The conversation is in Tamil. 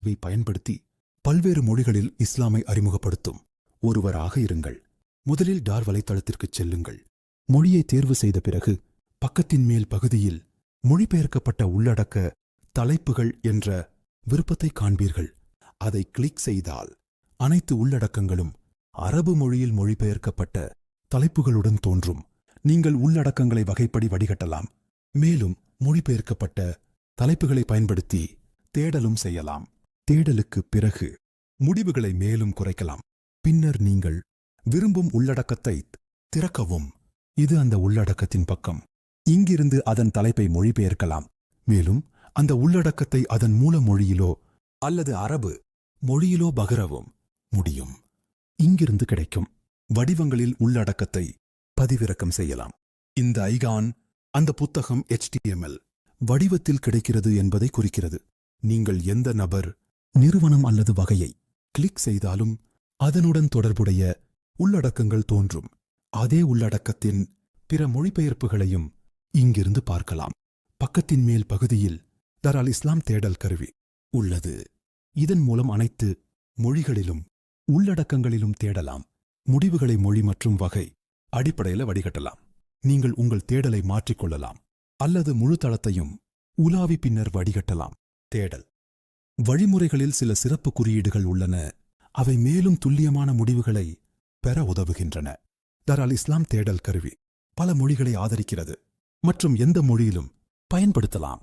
வை பயன்படுத்தி பல்வேறு மொழிகளில் இஸ்லாமை அறிமுகப்படுத்தும் ஒருவராக இருங்கள். முதலில் டார் வலைத்தளத்திற்குச் செல்லுங்கள். மொழியை தேர்வு செய்த பிறகு பக்கத்தின் மேல் பகுதியில் மொழிபெயர்க்கப்பட்ட உள்ளடக்க தலைப்புகள் என்ற விருப்பத்தை காண்பீர்கள். அதை கிளிக் செய்தால் அனைத்து உள்ளடக்கங்களும் அரபு மொழியில் மொழிபெயர்க்கப்பட்ட தலைப்புகளுடன் தோன்றும். நீங்கள் உள்ளடக்கங்களை வகைப்படி வடிகட்டலாம். மேலும் மொழிபெயர்க்கப்பட்ட தலைப்புகளை பயன்படுத்தி தேடலும் செய்யலாம். தேடலுக்கு பிறகு முடிவுகளை மேலும் குறைக்கலாம். பின்னர் நீங்கள் விரும்பும் உள்ளடக்கத்தை திறக்கவும். இது அந்த உள்ளடக்கத்தின் பக்கம். இங்கிருந்து அதன் தலைப்பை மொழிபெயர்க்கலாம். மேலும் அந்த உள்ளடக்கத்தை அதன் மூல மொழியிலோ அல்லது அரபு மொழியிலோ பகிரவும் முடியும். இங்கிருந்து கிடைக்கும் வடிவங்களில் உள்ளடக்கத்தை பதிவிறக்கம் செய்யலாம். இந்த ஐகான் அந்த புத்தகம் HTML வடிவத்தில் கிடைக்கிறது என்பதை குறிக்கிறது. நீங்கள் எந்த நபர், நிறுவனம் அல்லது வகையை கிளிக் செய்தாலும் அதனுடன் தொடர்புடைய உள்ளடக்கங்கள் தோன்றும். அதே உள்ளடக்கத்தின் பிற மொழிபெயர்ப்புகளையும் இங்கிருந்து பார்க்கலாம். பக்கத்தின் மேல் பகுதியில் டார் அல் இஸ்லாம் தேடல் கருவி உள்ளது. இதன் மூலம் அனைத்து மொழிகளிலும் உள்ளடக்கங்களிலும் தேடலாம். முடிவுகளை மொழி மற்றும் வகை அடிப்படையில் வடிகட்டலாம். நீங்கள் உங்கள் தேடலை மாற்றிக்கொள்ளலாம் அல்லது முழு தளத்தையும் உலாவி பின்னர் வடிகட்டலாம். தேடல் வழிமுறைகளில் சில சிறப்பு குறியீடுகள் உள்ளன. அவை மேலும் துல்லியமான முடிவுகளை பெற உதவுகின்றன. டார் அல் இஸ்லாம் தேடல் கருவி பல மொழிகளை ஆதரிக்கிறது மற்றும் எந்த மொழியிலும் பயன்படுத்தலாம்.